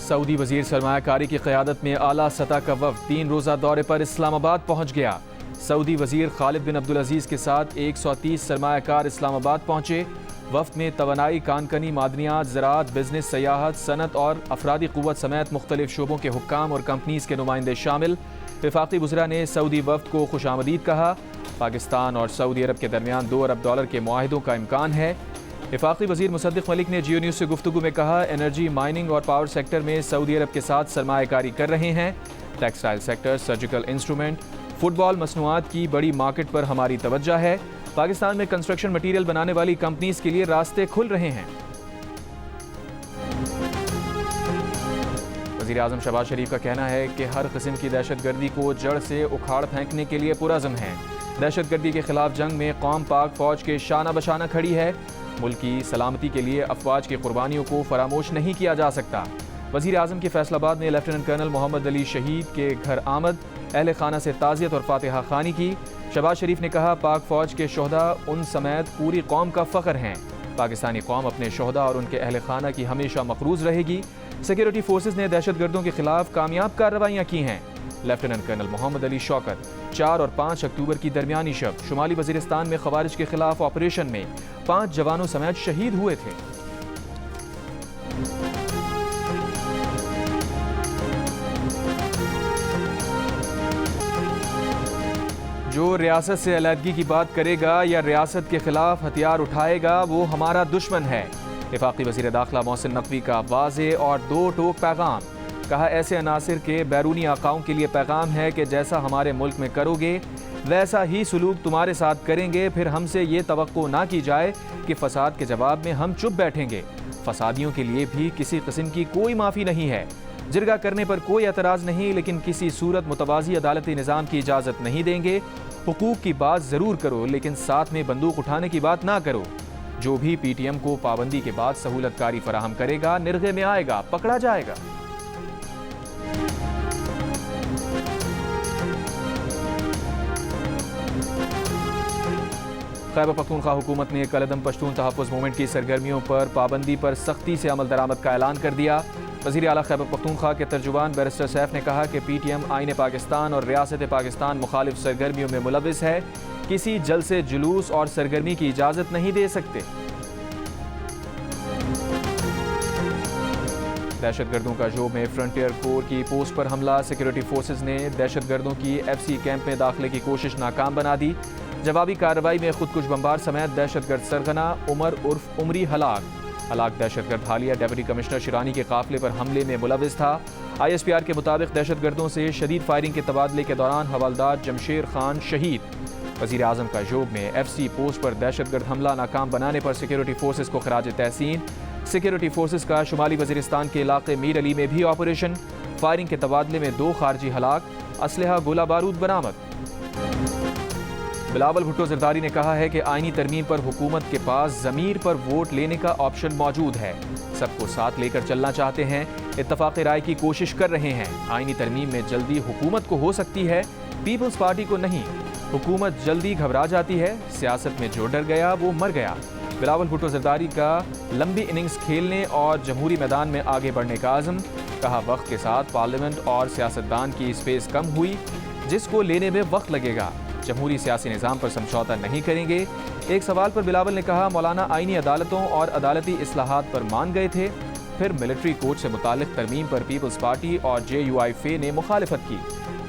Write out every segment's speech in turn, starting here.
Saudi वजीर सरमायाकारी की क़यादत में आला सतह का वफ़द 3 रोज़ा दौरे पर इस्लामाबाद पहुँच गया। सऊदी वजीर खालिद बिन अब्दुल अजीज़ के साथ 130 सरमायाकार इस्लामाबाद पहुँचे। वफ़द में तवानाई, कानकनी, मादनियात, ज़राअत, बिजनेस, सयाहत, सनत और अफरादी क़ुव्वत समेत मुख्तलिफ शोबों के हुक्काम और कंपनीज़ के नुमाइंदे शामिल। वफाकी वज़रा ने सऊदी वफ़द को खुशामदीद कहा। पाकिस्तान और सऊदी अरब के दरमियान $2 अरब के मुआहिदों का इम्कान है। वफाकी वज़ीर मुसद्दिक़ मलिक ने जियो न्यूज़ से गुफ्तगू में कहा, एनर्जी, माइनिंग और पावर सेक्टर में सऊदी अरब के साथ सरमायाकारी कर रहे हैं। Textile sector, surgical instrument, football मसनूआत की बड़ी मार्केट पर हमारी तवज्जो है। पाकिस्तान में कंस्ट्रक्शन मटीरियल बनाने वाली कंपनीज के लिए रास्ते खुल रहे हैं। वज़ीर आज़म शहबाज शरीफ का कहना है कि हर किस्म की दहशत गर्दी को जड़ से उखाड़ फेंकने के लिए पुरज़म है। दहशत गर्दी के खिलाफ जंग में कौम पाक फ़ौज के शाना बशाना खड़ी है। मुल्क की सलामती के लिए अफवाज की कुर्बानियों को फरामोश नहीं किया जा सकता। वज़ीर आज़म के फैसलाबाद में लेफ्टिनेंट कर्नल मोहम्मद अली शहीद के घर आमद, अहले खाना से ताज़ियत और फातिहा खानी की। शहबाज शरीफ ने कहा, पाक फ़ौज के शोहदा उन समेत पूरी कौम का फ़ख्र हैं। पाकिस्तानी कौम अपने शोहदा और उनके अहले खाना की हमेशा मक़रूज़ रहेगी। सिक्योरिटी फोर्सेज ने दहशत गर्दों के खिलाफ कामयाब कार्रवाइयाँ की हैं। लेफ्टिनेंट कर्नल मोहम्मद अली शौकत 4 और 5 अक्टूबर की दरमियानी शब शुमाली वज़ीरिस्तान में ख़वारिज के खिलाफ ऑपरेशन में 5 जवानों समेत शहीद हुए थे। जो रियासत से अलहदगी की बात करेगा या रियासत के खिलाफ हथियार उठाएगा वो हमारा दुश्मन है। वफाकी वज़ीर दाखिला मोहसिन नकवी का वाज़े और दो टोक पैगाम। कहा, ऐसे अनासिर के बैरूनी आकाओं के लिए पैगाम है कि जैसा हमारे मुल्क में करोगे वैसा ही सलूक तुम्हारे साथ करेंगे। फिर हमसे ये तवक्को ना की जाए कि फ़साद के जवाब में हम चुप बैठेंगे। फ़सादियों के लिए भी किसी किस्म की कोई माफ़ी नहीं है। जिरगा करने पर कोई एतराज़ नहीं, लेकिन किसी सूरत मुतवाज़ी अदालती निज़ाम की इजाज़त नहीं देंगे। हुकूक की बात ज़रूर करो, लेकिन साथ में बंदूक उठाने की बात ना करो। जो भी PTM को पाबंदी के बाद सहूलतकारी फराहम करेगा निर्गे में आएगा, पकड़ा जाएगा। खैबर पख्तूनख्वा हुकूमत ने कलदम पश्तून तहफ़्फ़ुज़ मूवमेंट की सरगर्मियों पर पाबंदी पर सख्ती से अमल दरामद का ऐलान कर दिया। वज़ीर आला खैबर पख्तूनख्वा के तर्जुमान बैरिस्टर सैफ ने कहा कि PTM आईन पाकिस्तान और रियासत पाकिस्तान मुखालिफ सरगर्मियों में मुलविस है। किसी जलसे, जुलूस और सरगर्मी की इजाज़त नहीं दे सकते। दहशत गर्दों का जोब में फ्रंटियर कोर की पोस्ट पर हमला। सिक्योरिटी फोर्सेज ने दहशत गर्दों की FC कैंप में दाखिले की कोशिश नाकाम बना दी। जवाबी कार्रवाई में खुदकुश बमबार समेत दहशतगर्द सरगना उमर उर्फ उमरी हलाक दहशतगर्द हालिया डिप्टी कमिश्नर शिरानी के काफिले पर हमले में मुलविस था। ISPR के मुताबिक दहशतगर्दों से शदीद फायरिंग के तबादले के दौरान हवलदार जमशेर खान शहीद। वज़ीर आज़म का जोब में FC पोस्ट पर दहशतगर्द हमला नाकाम बनाने पर सिक्योरिटी फोर्सेज को खराज तहसीन। सिक्योरिटी फोर्सेज का शुमाली वज़ीरिस्तान के इलाके मीर अली में भी ऑपरेशन। फायरिंग के तबादले में 2 खारजी हलाक, असलहा, गोला बारूद बरामद। बिलावल भुट्टो ज़रदारी ने कहा है कि आईनी तरमीम पर हुकूमत के पास ज़मीर पर वोट लेने का ऑप्शन मौजूद है। सबको साथ लेकर चलना चाहते हैं, इत्तफाक़ राय की कोशिश कर रहे हैं। आईनी तरमीम में जल्दी हुकूमत को हो सकती है, पीपल्स पार्टी को नहीं। हुकूमत जल्दी घबरा जाती है। सियासत में जो डर गया वो मर गया। बिलावल भुट्टो ज़रदारी का लंबी इनिंग्स खेलने और जमहूरी मैदान में आगे बढ़ने का आज़म। कहा, वक्त के साथ पार्लियामेंट और सियासतदान की स्पेस कम हुई, जिसको लेने में वक्त लगेगा। जमहूरी सियासी निज़ाम पर समझौता नहीं करेंगे। एक सवाल पर बिलावल ने कहा, मौलाना आईनी अदालतों और अदालती इस्लाहात पर मान गए थे, फिर मिलिट्री कोड से मुतालिक तरमीम पर पीपल्स पार्टी और JUI ने मुखालिफत की।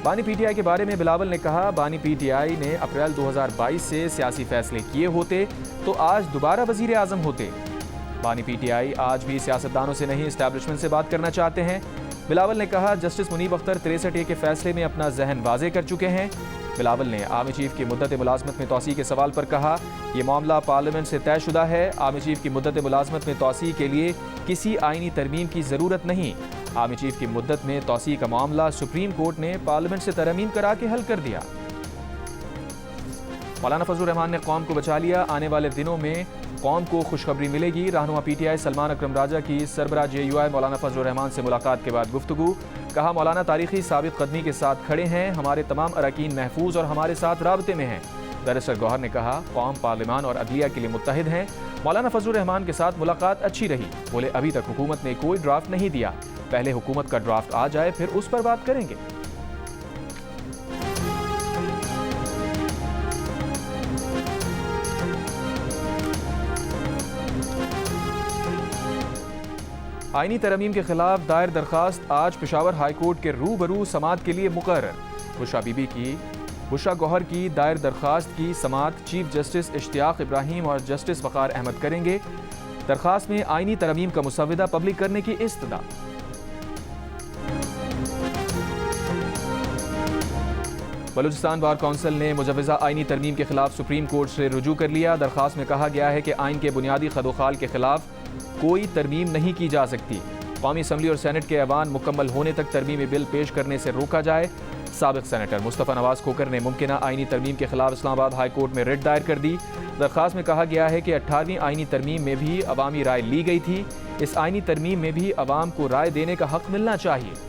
बानी PTI के बारे में बिलावल ने कहा, बानी PTI ने अप्रैल 2022 से सियासी फैसले किए होते तो आज दोबारा वज़ीर आज़म होते। बानी PTI आज भी सियासतदानों से नहीं, इस्टेब्लिशमेंट से बात करना चाहते हैं। बिलावल ने कहा, जस्टिस मुनीब अख्तर 63A के फैसले में अपना जहन वाज़े कर चुके हैं। बिलावल ने आर्मी चीफ की मुद्दत मुलाजमत में तोसी के सवाल पर कहा, यह मामला पार्लियामेंट से तयशुदा है। आर्मी चीफ की मुद्दत मुलाजमत में तोसी के लिए किसी आईनी तरमीम की ज़रूरत नहीं। आर्मी चीफ की मुद्दत में तोसी का मामला सुप्रीम कोर्ट ने पार्लियामेंट से तरमीम करा के हल कर दिया। मौलाना फजलुर रहमान ने कौम को बचा लिया। आने वाले दिनों में कौम को खुशखबरी मिलेगी। रहनुमा PTI सलमान अकरम राजा की सरबराह JUI मौलाना फजलुर रहमान से मुलाकात के बाद गुफ्तगू। कहा, मौलाना तारीखी साबित कदमी के साथ खड़े हैं। हमारे तमाम अरकान महफूज और हमारे साथ राबते में हैं। बैरिस्टर गौहर ने कहा, कौम, पार्लियामान और अदलिया के लिए मुत्तहिद हैं। मौलाना फजलुर रहमान के साथ मुलाकात अच्छी रही। बोले, अभी तक हुकूमत ने कोई ड्राफ्ट नहीं दिया। पहले हुकूमत का ड्राफ्ट आ जाए, फिर उस पर बात करेंगे। आईनी तरमीम के खिलाफ दायर दरखास्त आज पेशावर हाई कोर्ट के रूबरू समाअत के लिए मुकर्रर। बुशरा गौहर की दायर दरखास्त की समाअत चीफ जस्टिस इश्तियाक इब्राहिम और जस्टिस वक़ार अहमद करेंगे। दरखास्त में आईनी तरमीम का मुसव्वदा पब्लिक करने की इस्तदा। बलूचिस्तान बार कौंसिल ने मुजव्वज़ा आईनी तरमीम के खिलाफ सुप्रीम कोर्ट से रुजू कर लिया। दरखास्त में कहा गया है कि आइन के बुनियादी खदोखाल के खिलाफ कोई तरमीम नहीं की जा सकती। कौमी असम्बली और सेनेट के ऐवान मुकम्मल होने तक तरमीमी बिल पेश करने से रोका जाए। साबिक सेनेटर मुस्तफ़ा नवाज खोकर ने मुमकिना आईनी तरमीम के खिलाफ इस्लामाबाद हाई कोर्ट में रिट दायर कर दी। दरखास्त में कहा गया है कि 18वीं आईनी तरमीम में भी अवामी राय ली गई थी। इस आईनी तरमीम में भी अवाम को राय देने का हक मिलना चाहिए।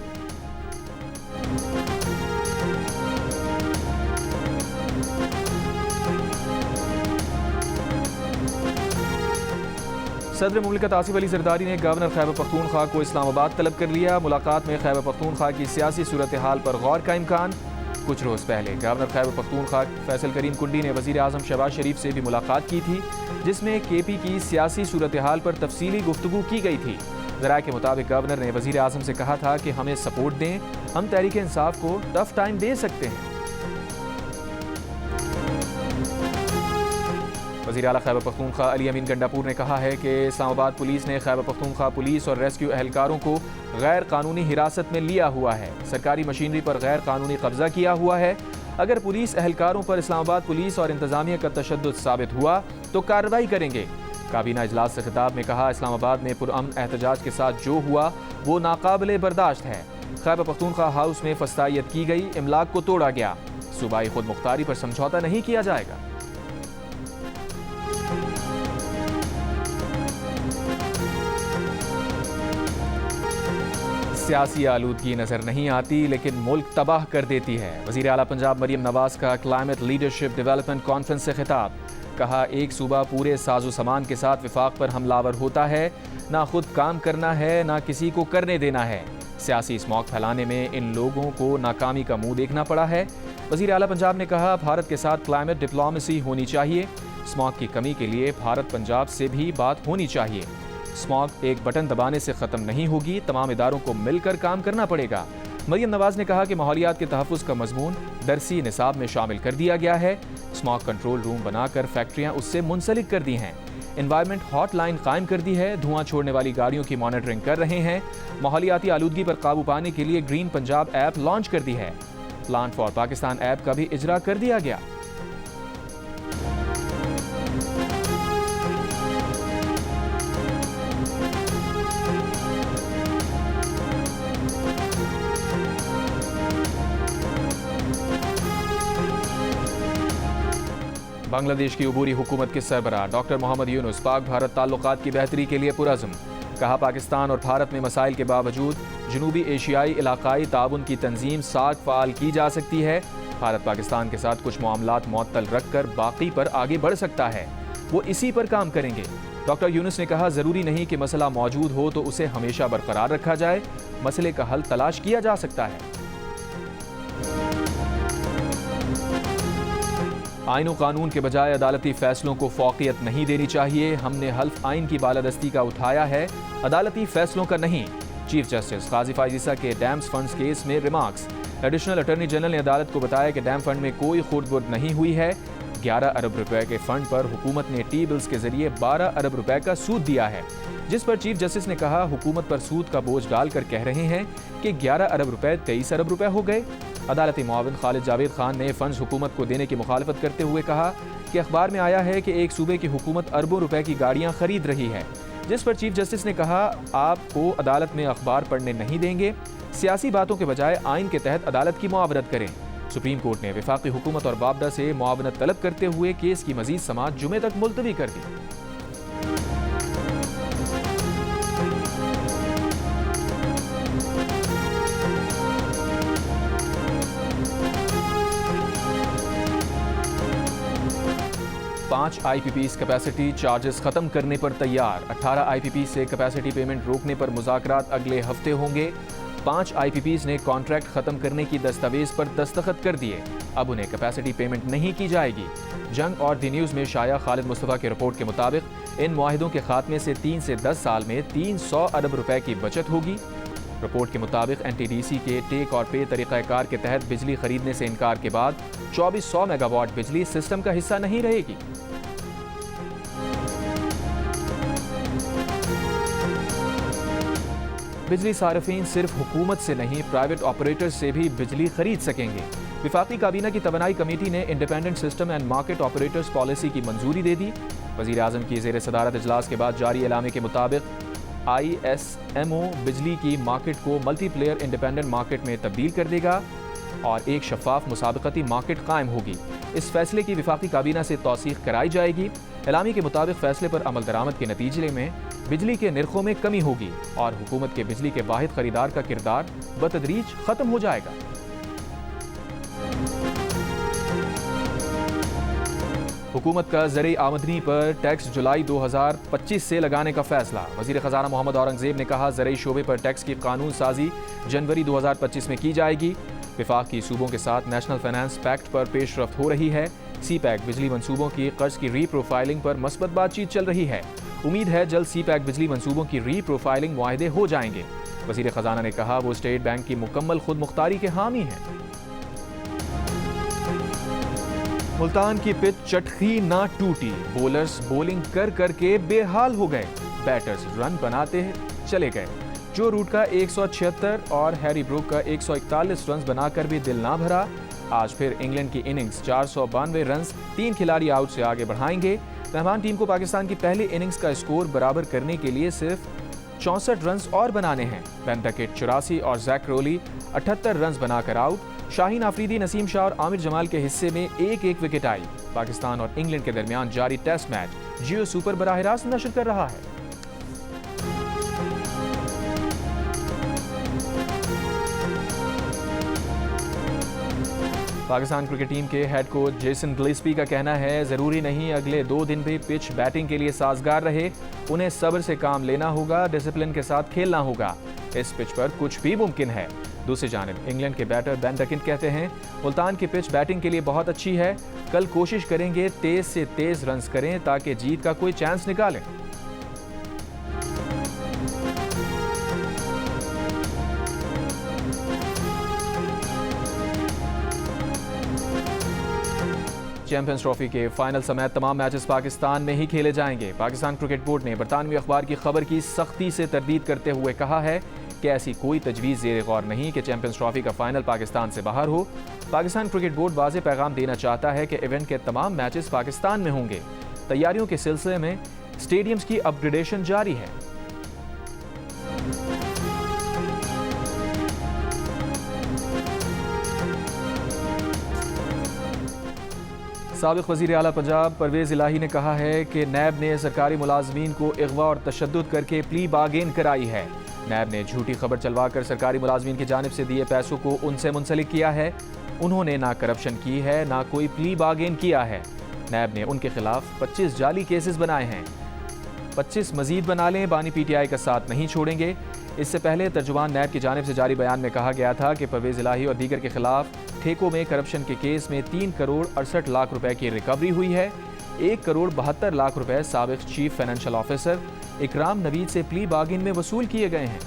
सदर मुमलिकत आसिफ अली जरदारी ने गवर्नर खैबर पख्तूनख्वा को इस्लामाबाद तलब कर लिया। मुलाकात में खैबर पख्तूनख्वा की सियासी सूरत हाल पर गौर का इम्कान। कुछ रोज़ पहले गवर्नर खैबर पख्तूनख्वा फैसल करीम कुंडी ने वज़ीर आज़म शहबाज शरीफ से भी मुलाकात की थी, जिसमें KP की सियासी सूरत हाल पर तफसीली गुफ्तगू की गई थी। ज़राए के मुताबिक गवर्नर ने वज़ीर आज़म से कहा था कि हमें सपोर्ट दें, हम तहरीक इंसाफ को टफ टाइम दे सकते हैं। वज़ीर आला खैबर पख्तूनख्वा अली अमीन गंडापुर ने कहा है कि इस्लामाबाद पुलिस ने खैबर पख्तूनख्वा पुलिस और रेस्क्यू एहलकारों को गैर कानूनी हिरासत में लिया हुआ है। सरकारी मशीनरी पर गैर कानूनी कब्जा किया हुआ है। अगर पुलिस एहलकारों पर इस्लामाबाद पुलिस और इंतजामिया का तशद्दुद साबित हुआ तो कार्रवाई करेंगे। काबीना इजलास से खिताब में कहा, इस्लामाबाद में पुरअमन एहतजाज के साथ जो हुआ वो नाकाबिले बर्दाश्त है। खैबर पख्तूनख्वा हाउस में फस्तायत की गई, इमलाक को तोड़ा गया। सूबाई खुद मुख्तारी पर समझौता नहीं किया जाएगा। सियासी आलूदगी नजर नहीं आती लेकिन मुल्क तबाह कर देती है। वज़ीर आला पंजाब मरियम नवाज का क्लाइमेट लीडरशिप डेवलपमेंट कॉन्फ्रेंस से खिताब। कहा, एक सूबा पूरे साजो सामान के साथ विफाक पर हमलावर होता है, ना खुद काम करना है ना किसी को करने देना है। सियासी स्मॉग फैलाने में इन लोगों को नाकामी का मुंह देखना पड़ा है। वज़ीर आला पंजाब ने कहा, भारत के साथ क्लाइमेट डिप्लोमेसी होनी चाहिए। स्मॉग की कमी के लिए भारत पंजाब से भी बात होनी चाहिए। स्मॉग एक बटन दबाने से ख़त्म नहीं होगी, तमाम इदारों को मिलकर काम करना पड़ेगा। मरियम नवाज ने कहा कि माहौलियात के तहफ़्फ़ुज़ का मज़मून दरसी निसाब में शामिल कर दिया गया है। स्मॉग कंट्रोल रूम बनाकर फैक्ट्रियाँ उससे मुंसलिक कर दी हैं। एनवायरमेंट हॉटलाइन कायम कर दी है। धुआं छोड़ने वाली गाड़ियों की मॉनिटरिंग कर रहे हैं। माहौलियाती आलूदगी पर काबू पाने के लिए ग्रीन पंजाब ऐप लॉन्च कर दी है। प्लान फॉर पाकिस्तान ऐप का भी इजरा कर दिया गया। बांग्लादेश की अबूरी हुकूमत के सरबराह डॉक्टर मोहम्मद यूनुस पाक भारत ताल्लुकात की बेहतरी के लिए पुरअज़्म। कहा, पाकिस्तान और भारत में मसाइल के बावजूद जनूबी एशियाई इलाकाई ताउन की तंजीम साख फ़ाल की जा सकती है। भारत पाकिस्तान के साथ कुछ मामलात मुअत्तल रख कर बाकी पर आगे बढ़ सकता है। वो इसी पर काम करेंगे। डॉक्टर यूनुस ने कहा, ज़रूरी नहीं कि मसला मौजूद हो तो उसे हमेशा बरकरार रखा जाए, मसले का हल तलाश किया जा सकता है। आइन व कानून के बजाय अदालती फैसलों को फौकियत नहीं देनी चाहिए। हमने हल्फ आइन की बालादस्ती का उठाया है, अदालती फैसलों का नहीं। चीफ जस्टिस काजी फाइज ईसा के डैम्स फंड्स केस में रिमार्क्स। एडिशनल अटॉर्नी जनरल ने अदालत को बताया कि डैम फंड में कोई खुर्द-बुर्द नहीं हुई है। 11 अरब रुपए के फंड पर हुकूमत ने टी बिल्स के जरिए 12 अरब रुपए का सूद दिया है, जिस पर चीफ जस्टिस ने कहा, हुकूमत पर सूद का बोझ डालकर कह रहे हैं कि 11 अरब रुपए 23 अरब रुपए हो गए। अदालती मुआविन खालिद जावेद खान ने फंड्स हुकूमत को देने की मुखालफत करते हुए कहा कि अखबार में आया है कि एक सूबे की हुकूमत अरबों रुपए की गाड़ियां खरीद रही है, जिस पर चीफ जस्टिस ने कहा, आपको अदालत में अखबार पढ़ने नहीं देंगे। सियासी बातों के बजाय आइन के तहत अदालत की मुआवनत करें। सुप्रीम कोर्ट ने वफाकी हुकूमत और बाबडा से मुआवनत तलब करते हुए केस की मजीद समाअत जुमे तक मुलतवी कर दी। 5 IPPs कैपेसिटी चार्जेस खत्म करने पर तैयार। 18 IPP से कैपेसिटी पेमेंट रोकने पर मुज़ाकरात अगले हफ्ते होंगे। 5 IPPs ने कॉन्ट्रैक्ट खत्म करने की दस्तावेज पर दस्तखत कर दिए। अब उन्हें कैपेसिटी पेमेंट नहीं की जाएगी। जंग और दी न्यूज़ में शाया खालिद मुस्तफ़ा की रिपोर्ट के मुताबिक इन मुआहिदों के खात्मे से 3 से 10 साल में 300 अरब रुपए की बचत होगी। रिपोर्ट के मुताबिक NTDC के टेक और पे तरीक़ाकार के तहत बिजली खरीदने से इनकार के बाद 2400 मेगावाट बिजली सिस्टम का हिस्सा नहीं रहेगी। बिजली सार्फिन सिर्फ हुकूमत से नहीं प्राइवेट ऑपरेटर्स से भी बिजली खरीद सकेंगे। विफाकी काबीना की तवानाई कमेटी ने independent system and market operators policy की मंजूरी दे दी। वज़ीर आज़म की ज़ेर सदारत इजलास के बाद जारी एलामे के मुताबिक ISMO बिजली की मार्केट को मल्टीप्लेयर इंडिपेंडेंट मार्केट में तब्दील कर देगा और एक शफाफ मुसाबकती मार्केट कायम होगी। इस फैसले की विफाकी काबीना से तौसीक कराई जाएगी। एलामी के मुताबिक फैसले पर अमल दरामद के नतीजे में बिजली के निर्खों में कमी होगी और हुकूमत के बिजली के वाहिद खरीदार का किरदार बतदरीज खत्म हो जाएगा। हुकूमत का ज़रिए आमदनी पर टैक्स जुलाई 2025 से लगाने का फैसला। वज़ीर ख़जाना मोहम्मद औरंगज़ेब ने कहा, ज़रिए शोबे पर टैक्स की कानून साजी जनवरी 2025 में की जाएगी। विफाक की सूबों के साथ नेशनल फाइनेंस पैक्ट पर पेशरफ्त हो रही है। CPEC बिजली मनसूबों की कर्ज की री प्रोफाइलिंग पर मस्बत बातचीत चल रही है। उम्मीद है जल्द CPEC बिजली मनसूबों की री प्रोफाइलिंग मुआहदे हो जाएंगे। वज़ीर ख़जाना ने कहा, वो स्टेट बैंक की मुकम्मल खुद मुख्तारी के हामी हैं। मुल्तान की पिच चटखी ना टूटी, बॉलर्स बॉलिंग कर करके बेहाल हो गए, बैटर्स रन बनाते चले गए। जो रूट का 176 और हैरी ब्रूक का 141 रन बनाकर भी दिल ना भरा। आज फिर इंग्लैंड की इनिंग्स 492 रन 3 खिलाड़ी आउट से आगे बढ़ाएंगे। मेहमान टीम को पाकिस्तान की पहली इनिंग्स का स्कोर बराबर करने के लिए सिर्फ 64 रन और बनाने हैं। बेन डकेट 84 और जैक रोली 78 रन बनाकर आउट। शाहीन आफरीदी, नसीम शाह और आमिर जमाल के हिस्से में एक एक विकेट आई। पाकिस्तान और इंग्लैंड के दरमियान जारी टेस्ट मैच जियो सुपर बराह रास्त नशर कर रहा है। पाकिस्तान क्रिकेट टीम के हेड कोच जेसन गिलेस्पी का कहना है, जरूरी नहीं अगले 2 दिन भी पिच बैटिंग के लिए साजगार रहे। उन्हें सब्र से काम लेना होगा, डिसिप्लिन के साथ खेलना होगा। इस पिच पर कुछ भी मुमकिन है। दूसरी जानिब इंग्लैंड के बैटर बेन डकिन कहते हैं, मुल्तान की पिच बैटिंग के लिए बहुत अच्छी है। कल कोशिश करेंगे तेज से तेज रन्स करें ताकि जीत का कोई चांस निकालें। चैंपियंस ट्रॉफी के फाइनल समेत तमाम मैचेस पाकिस्तान में ही खेले जाएंगे। पाकिस्तान क्रिकेट बोर्ड ने बरतानवी अखबार की खबर की सख्ती से तरदीद करते हुए कहा है कि ऐसी कोई तजवीज़ ज़ेर गौर नहीं कि चैंपियंस ट्रॉफी का फाइनल पाकिस्तान से बाहर हो। पाकिस्तान क्रिकेट बोर्ड वाज़ेह पैगाम देना चाहता है कि इवेंट के तमाम मैचेस पाकिस्तान में होंगे। तैयारियों के सिलसिले में स्टेडियम्स की अपग्रेडेशन जारी है। साबिक़ वज़ीर आला पंजाब परवेज़ इलाही ने कहा है कि नैब ने सरकारी मुलाजमीन को अगवा और तशद्दुद करके प्ली बार्गेन कराई है। नैब ने झूठी खबर चलवाकर सरकारी मुलाजमीन की जानिब से दिए पैसों को उनसे मुंसलिक किया है। उन्होंने ना करप्शन की है, ना कोई प्ली बार्गेन किया है। नैब ने उनके खिलाफ 25 जाली केसेस बनाए हैं। 25 मजीद बना लें, बानी PTI का साथ नहीं छोड़ेंगे। इससे पहले तर्जुमान नैब की जानिब से जारी बयान में कहा गया था कि परवेज़ इलाही और दीगर के खिलाफ ठेकों में करप्शन के केस में 3 करोड़ 68 लाख रुपए की रिकवरी हुई है। 1 करोड़ 72 लाख रुपए साबिक़ चीफ फाइनेंशियल ऑफिसर इकराम नवीद से प्ली बार्गेन में वसूल किए गए हैं।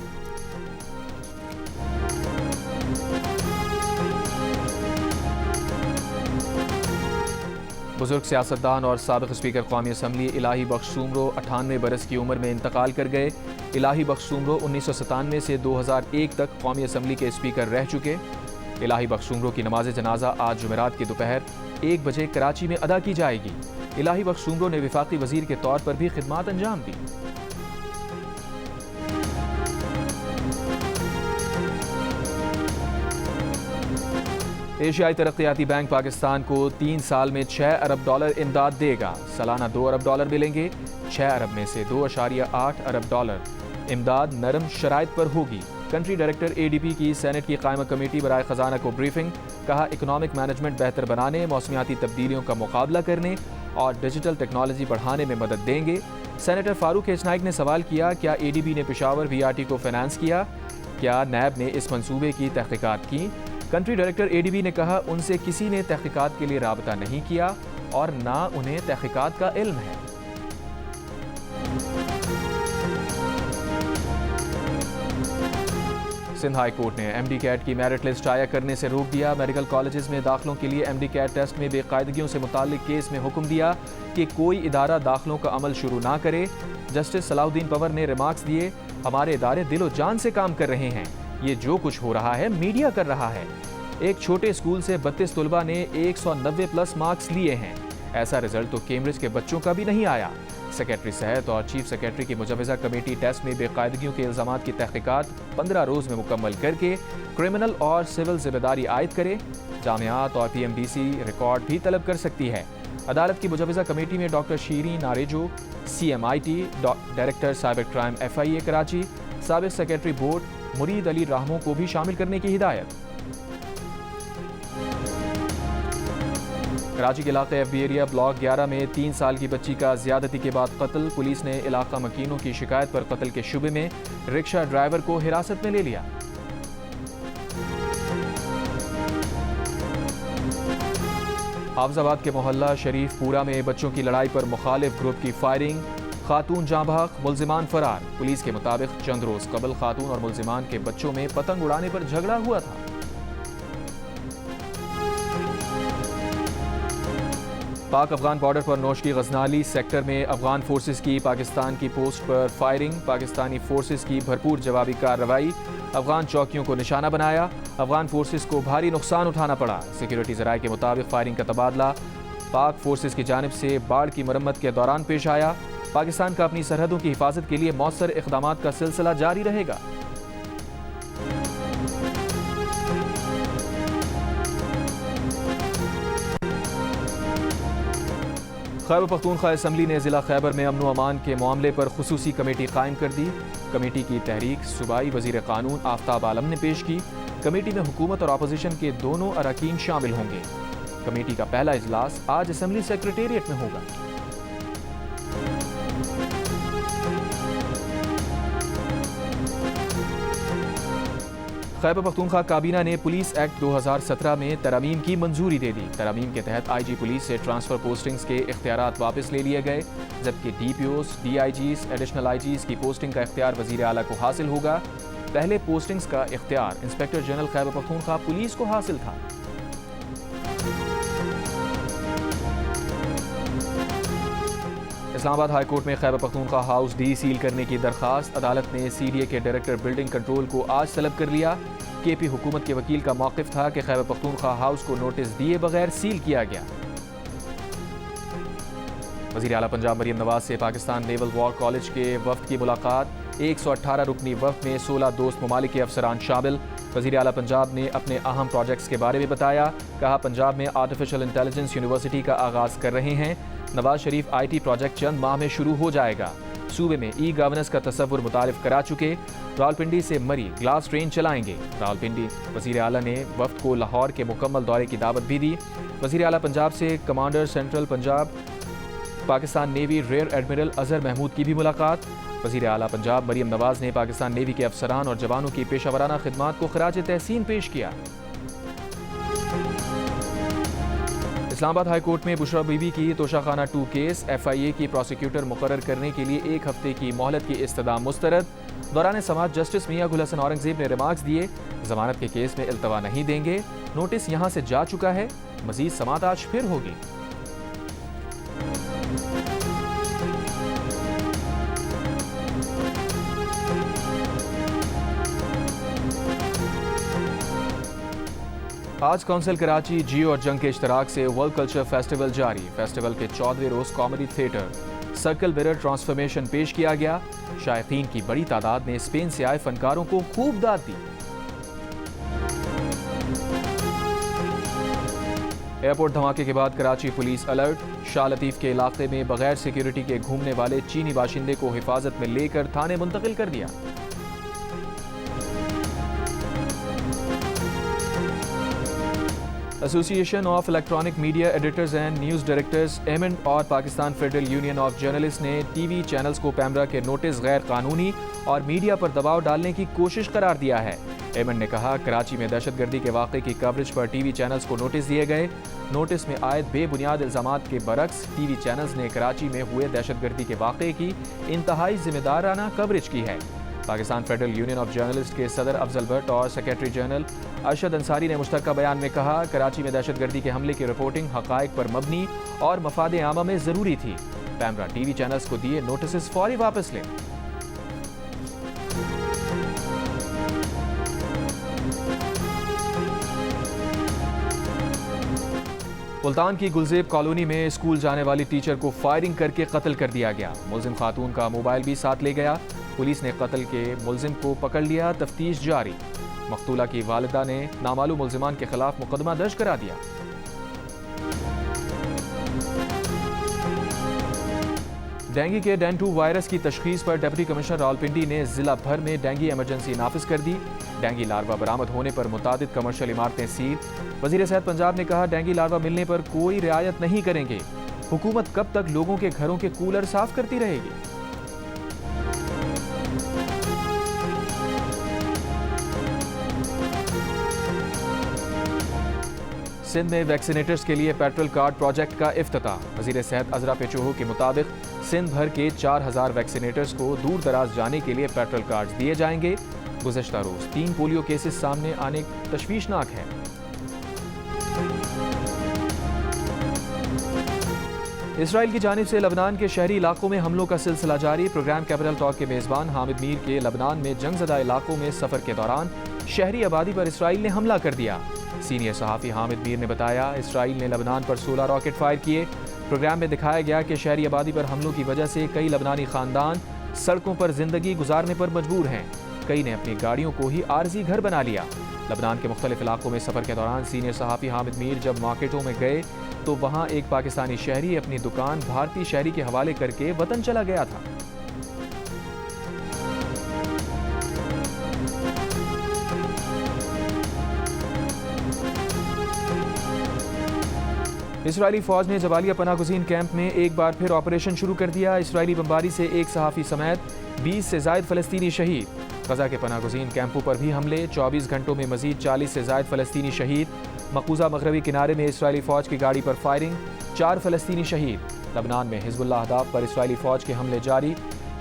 बुजुर्ग सियासतदान और साबिक़ स्पीकर कौमी असम्बली इलाही बख्श सूमरो 98 बरस की उम्र में इंतकाल कर गए। इलाही बख्श सूमरो 1997 से 2001 तक कौमी असम्बली के स्पीकर रह चुके। इलाही बख्श सूमरो की नमाज जनाजा आज जुमेरात की दोपहर 1 बजे कराची में अदा की जाएगी। इलाही बख्श सूमरो ने विफाकी वजीर के तौर पर भी खिदमात अंजाम दी। एशियाई तरक्याती बैंक पाकिस्तान को 3 साल में $6 अरब इमदाद देगा। सालाना $2 अरब मिलेंगे। 6 अरब में से $2.8 अरब इमदाद नरम शराइत पर होगी। कंट्री डायरेक्टर ADP की सेनेट की कायमा कमेटी बराए खजाना को ब्रीफिंग। कहा, इकोनॉमिक मैनेजमेंट बेहतर बनाने, मौसमियाती तब्दीलियों का मुकाबला करने और डिजिटल टेक्नोलॉजी बढ़ाने में मदद देंगे। सेनेटर फारूक एच नाइक ने सवाल किया, क्या ADB ने पेशावर VRT को फाइनेंस किया? क्या नैब ने इस मंसूबे की तहकीकात की? कंट्री डायरेक्टर ADB ने कहा, उनसे किसी ने तहकीकात के लिए राबता नहीं किया और ना उन्हें तहकीकात का इल्म है। सिंध हाई कोर्ट ने MD कैट की मेरिट लिस्ट शाया करने से रोक दिया। मेडिकल कॉलेजेस में दाखिलों के लिए MD कैट टेस्ट में बेकायदगियों से मुताल्लिक केस में हुक्म दिया कि कोई इदारा दाखिलों का अमल शुरू ना करे। जस्टिस सलाउद्दीन पंवर ने रिमार्क्स दिए, हमारे इदारे दिलो जान से काम कर रहे हैं, ये जो कुछ हो रहा है मीडिया कर रहा है। एक छोटे स्कूल से 32 तलबा ने 190 प्लस मार्क्स लिए हैं। ऐसा रिजल्ट तो कैम्ब्रिज के बच्चों का भी नहीं आया। सेक्रेटरी सेहत और चीफ सेक्रेटरी की मुजवजा कमेटी टेस्ट में बेकायदगियों के इल्जामात की तहकीकात 15 रोज में मुकम्मल करके क्रिमिनल और सिविल जिम्मेदारी आयद करे। जामियात और PMDC रिकॉर्ड भी तलब कर सकती है। अदालत की मुजवजा कमेटी में doctor Shireen Arezo, CMIT director cyber crime FIA Karachi, साबिक सेक्रेटरी बोर्ड मुरीद अली राहमो को भी शामिल करने की हिदायत। कराची के इलाके FB एरिया ब्लॉक 11 में 3 साल की बच्ची का ज्यादती के बाद कत्ल। पुलिस ने इलाका मकीनों की शिकायत पर कत्ल के शुबे में रिक्शा ड्राइवर को हिरासत में ले लिया। हाफिजाबाद के मोहल्ला शरीफपुरा में बच्चों की लड़ाई पर मुखालिफ ग्रुप की फायरिंग, खातून जाँ बहक, मुल्जिमान फरार। पुलिस के मुताबिक चंद रोज कबल खातून और मुल्जिमान के बच्चों में पतंग उड़ाने पर झगड़ा हुआ था। पाक अफगान बॉर्डर पर नौशकी गजनाली सेक्टर में अफगान फोर्सेस की पाकिस्तान की पोस्ट पर फायरिंग। पाकिस्तानी फोर्सेस की भरपूर जवाबी कार्रवाई, अफगान चौकियों को निशाना बनाया। अफगान फोर्सेस को भारी नुकसान उठाना पड़ा। सिक्योरिटी ज़राए के मुताबिक फायरिंग का तबादला पाक फोर्सेस की जानिब से बाढ़ की मरम्मत के दौरान पेश आया। पाकिस्तान का अपनी सरहदों की हिफाजत के लिए मौसर इक़दामात का सिलसिला जारी रहेगा। खैबर पख्तूनख्वा असम्बली ने ज़िला खैबर में अमन व अमान के मामले पर खुसूसी कमेटी कायम कर दी। कमेटी की तहरीक सूबाई वज़ीर क़ानून आफ्ताब आलम ने पेश की। कमेटी में हुकूमत और अपोजिशन के दोनों अरकान शामिल होंगे। कमेटी का पहला इजलास आज असम्बली सेक्रेटेरिएट में होगा। खैबर पख्तूनख्वा काबीना ने पुलिस एक्ट 2017 में तरमीम की मंजूरी दे दी। तरमीम के तहत IG पुलिस से ट्रांसफर पोस्टिंग्स के इख्तियारात वापस ले लिए गए, जबकि DPOs, DIGs, एडिशनल IGs की पोस्टिंग का इख्तियार वज़ीर आला को हासिल होगा। पहले पोस्टिंग्स का इख्तियार inspector general Khyber Pakhtunkhwa police को हासिल था। इस्लामाबाद हाई कोर्ट में Khyber Pakhtunkhwa house D seal करने की दरखास्त। अदालत ने CDA के डायरेक्टर बिल्डिंग कंट्रोल को आज तलब कर लिया। KP हुकूमत के वकील का मौक़िफ़ था कि खैबर पख्तूनख्वा हाउस को नोटिस दिए बगैर सील किया गया। वज़ीर आला पंजाब मरियम नवाज से पाकिस्तान नेवल वॉर कॉलेज के वफ्द की मुलाकात। 118 रुकनी वफ्द में 16 दोस्त ममालिक के अफसरान शामिल। वज़ीर आला पंजाब ने अपने अहम प्रोजेक्ट्स के बारे में बताया। कहा, पंजाब में आर्टिफिशियल इंटेलिजेंस यूनिवर्सिटी का आगाज़ कर रहे हैं। नवाज शरीफ IT प्रोजेक्ट चंद माह में शुरू हो जाएगा। सूबे में E-गवर्नेंस का तसव्वुर मुतारिफ करा चुके। रावलपिंडी से मरी ग्लास ट्रेन चलाएंगे। रावलपिंडी वज़ीर आला ने वफ्द को लाहौर के मुकम्मल दौरे की दावत भी दी। वज़ीर आला पंजाब से commander central Punjab Pakistan navy rear admiral Azhar Mahmood की भी मुलाकात। वज़ीर आला पंजाब मरियम नवाज ने पाकिस्तान नेवी के अफसरान और जवानों की पेशावराना खिदमात को खराज तहसीन पेश किया। इस्लामाबाद हाई कोर्ट में बुशरा बीबी की तोशाखाना 2 केस। FIA की प्रोसिक्यूटर मुकर्रर करने के लिए 1 हफ्ते की मोहलत की इस्तदा मुस्तरद। दौरान समाअत जस्टिस मियां गुल हसन औरंगजेब ने रिमार्क्स दिए, जमानत के केस में इल्तवा नहीं देंगे, नोटिस यहां से जा चुका है, मजीद समाअत आज फिर होगी। आज काउंसिल कराची, जियो और जंग के इश्तराक से वर्ल्ड कल्चर फेस्टिवल जारी। फेस्टिवल के 14वें रोज comedy theatre circle mirror transformation पेश किया गया। शायकीन की बड़ी तादाद ने स्पेन से आए फनकारों को खूब दाद दी। एयरपोर्ट धमाके के बाद कराची पुलिस अलर्ट। शाह लतीफ के इलाके में बगैर सिक्योरिटी के घूमने वाले चीनी बाशिंदे को हिफाजत में लेकर थाने मुंतकिल कर दिया। Association of electronic media editors and news directors एमन और Pakistan federal union of journalist ने टीवी चैनल्स को पैमरा के नोटिस गैर कानूनी और मीडिया पर दबाव डालने की कोशिश करार दिया है। एमन ने कहा, कराची में दहशतगर्दी के वाक़े की कवरेज पर टीवी चैनल्स को नोटिस दिए गए। नोटिस में आयद बेबुनियाद इल्ज़ामात के बरक्स टीवी चैनल्स ने कराची में हुए दहशतगर्दी के वाक़े की इंतहाई जिम्मेदाराना कवरेज की है। Pakistan federal union of journalist के सदर अफजल भट्ट और सेक्रेटरी जनरल अरशद अंसारी ने मुश्तरका बयान में कहा, कराची में दहशतगर्दी के हमले की रिपोर्टिंग हक़ाइक़ पर मबनी और मफाद आमा में ज़रूरी थी। पैमरा टीवी चैनल्स को दिए नोटिस फौरी वापस लें। मुल्तान की गुलजेब कॉलोनी में स्कूल जाने वाली टीचर को फायरिंग करके कत्ल कर दिया गया। मुलजिम खातून का मोबाइल भी साथ ले गया। पुलिस ने कत्ल के मुलजिम को पकड़ लिया, तफ्तीश जारी। मकतूला की वालिदा ने नामालूम मुलजिमान के खिलाफ मुकदमा दर्ज करा दिया। डेंगू के डेंटू वायरस की तशखीस पर डिप्टी कमिश्नर रावलपिंडी ने जिला भर में डेंगू एमरजेंसी नाफिज कर दी। डेंगू लार्वा बरामद होने पर मुतादिद कमर्शियल इमारतें सील। वजीर सेहत पंजाब ने कहा, डेंगू लार्वा मिलने पर कोई रियायत नहीं करेंगे। हुकूमत कब तक लोगों के घरों के कूलर साफ करती रहेगी। सिंध में वैक्सीनेटर्स के लिए पेट्रोल कार्ड प्रोजेक्ट का इफ्तिताह। वजीर सेहत अजरा पेचोहो के मुताबिक सिंध भर के 4000 वैक्सीनेटर्स को दूर दराज जाने के लिए पेट्रोल कार्ड दिए जाएंगे। गुज़श्ता रोज 3 पोलियो केसेस सामने आने तशवीशनाक है। इसराइल की जानिब से लबनान के शहरी इलाकों में हमलों का सिलसिला जारी। प्रोग्राम कैपिटल टॉक के मेज़बान हामिद मीर के लबनान में जंगज़दा इलाकों में सफ़र के दौरान शहरी आबादी पर इसराइल ने हमला कर दिया। सीनियर सहाफ़ी हामिद मीर ने बताया, इसराइल ने लबनान पर 16 रॉकेट फायर किए। प्रोग्राम में दिखाया गया कि शहरी आबादी पर हमलों की वजह से कई लबनानी ख़ानदान सड़कों पर ज़िंदगी गुजारने पर मजबूर हैं। कई ने अपनी गाड़ियों को ही आरजी घर बना लिया। लबनान के मुख्तलिफ इलाकों में सफ़र के दौरान सीनियर सहाफ़ी हामिद मीर जब मार्केटों में गए तो वहाँ एक पाकिस्तानी शहरी अपनी दुकान भारतीय शहरी के हवाले करके वतन चला गया था। इसराइली फौज ने जबालिया पनागुज़ीन कैंप में एक बार फिर ऑपरेशन शुरू कर दिया। इसराइली बमबारी से एक सहाफ़ी समेत 20 से ज़ायद फ़लस्तीनी शहीद। गज़ा के पनागुज़ीन कैंपों पर भी हमले। 24 घंटों में मज़ीद 40 से ज़ायद फ़लस्तीनी शहीद। मकबूजा मगरबी किनारे में इसराइली फ़ौज की गाड़ी पर फायरिंग, 4 फ़लस्तीनी शहीद। लबनान में हिज़्बुल्लाह अहदाफ पर इसराइली फ़ौज के हमले जारी।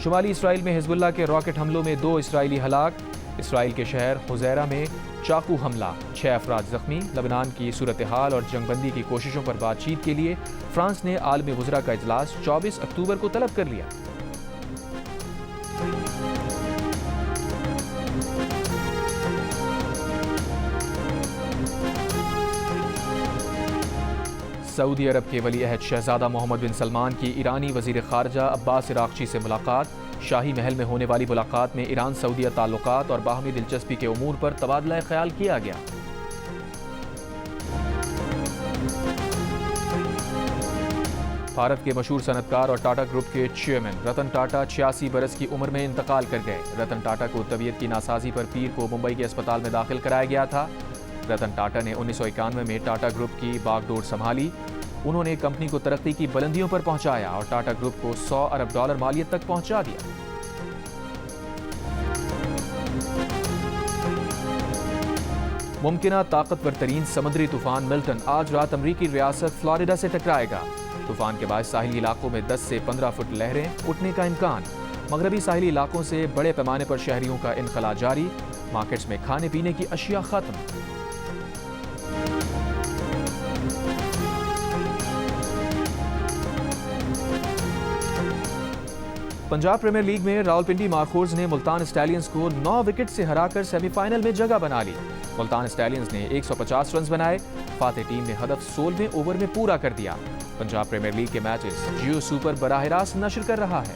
शुमाली इसराइल में हिज़्बुल्लाह के रॉकेट हमलों में 2 इसराइली हलाक। इसराइल के शहर हुज़ैरा में चाकू हमला, 6 अफराद जख्मी। लबनान की सूरत हाल और जंगबंदी की कोशिशों पर बातचीत के लिए फ्रांस ने आलमी वज़रा का इजलास 24 अक्टूबर को तलब कर लिया। सऊदी अरब के वली अहद शहजादा मोहम्मद बिन सलमान की ईरानी वज़ीर ख़ारजा अब्बास इराक़ची से मुलाकात। शाही महल में होने वाली मुलाकात में ईरान सऊदीया ताल्लुकात और बाहमी दिलचस्पी के उमूर पर तबादला ख्याल किया गया। भारत के मशहूर सनतकार और टाटा ग्रुप के चेयरमैन रतन टाटा 86 बरस की उम्र में इंतकाल कर गए। रतन टाटा को तबीयत की नासाजी पर पीर को मुंबई के अस्पताल में दाखिल कराया गया था। रतन टाटा ने 1991 में टाटा ग्रुप की बागडोर संभाली। उन्होंने कंपनी को तरक्की की बुलंदियों पर पहुंचाया और टाटा ग्रुप को $100 अरब मालियत तक पहुंचा दिया। मुमकिना ताकतवर तरीन समुद्री तूफान मिल्टन आज रात अमरीकी रियासत फ्लोरिडा से टकराएगा। तूफान के बाद साहिली इलाकों में 10 से 15 फुट लहरें उठने का इम्कान। मगरबी साहिली इलाकों से बड़े पैमाने पर शहरियों का इनखला जारी। मार्केट्स में खाने पीने की अशिया खत्म। पंजाब प्रीमियर लीग में रावलपिंडी मार्कोर्स ने मुल्तान स्टैलियंस को 9 विकेट से हराकर सेमीफाइनल में जगह बना ली। मुल्तान स्टैलियंस ने 150 रन बनाए। फातेह टीम ने हदफ 16वें ओवर में पूरा कर दिया। पंजाब प्रीमियर लीग के मैचेस जियो सुपर बराह रास्त नशर कर रहा है।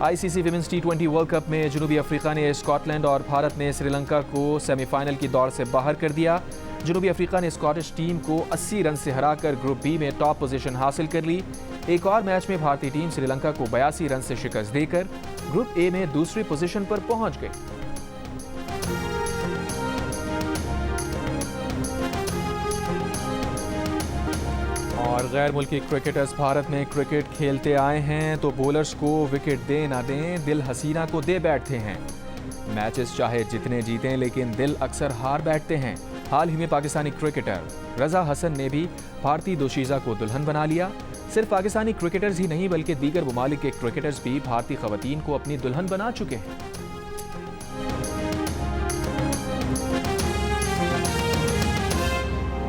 ICC women's T20 world cup में जनूबी अफ्रीका ने स्कॉटलैंड और भारत ने श्रीलंका को सेमीफाइनल की दौड़ से बाहर कर दिया। जनूबी अफ्रीका ने स्कॉटिश टीम को 80 रन से हराकर ग्रुप बी में टॉप पोजीशन हासिल कर ली। एक और मैच में भारतीय टीम श्रीलंका को 82 रन से शिकस्त देकर ग्रुप ए में दूसरी पोजीशन पर पहुंच गई। और गैर मुल्की क्रिकेटर्स भारत में क्रिकेट खेलते आए हैं तो बॉलर्स को विकेट दे ना दें, दिल हसीना को दे बैठते हैं। मैचेस चाहे जितने जीतें लेकिन दिल अक्सर हार बैठते हैं। हाल ही में पाकिस्तानी क्रिकेटर रजा हसन ने भी भारतीय दोशीज़ा को दुल्हन बना लिया। सिर्फ पाकिस्तानी क्रिकेटर्स ही नहीं बल्कि दीगर ममालिक के क्रिकेटर्स भी भारतीय खवातीन को अपनी दुल्हन बना चुके हैं।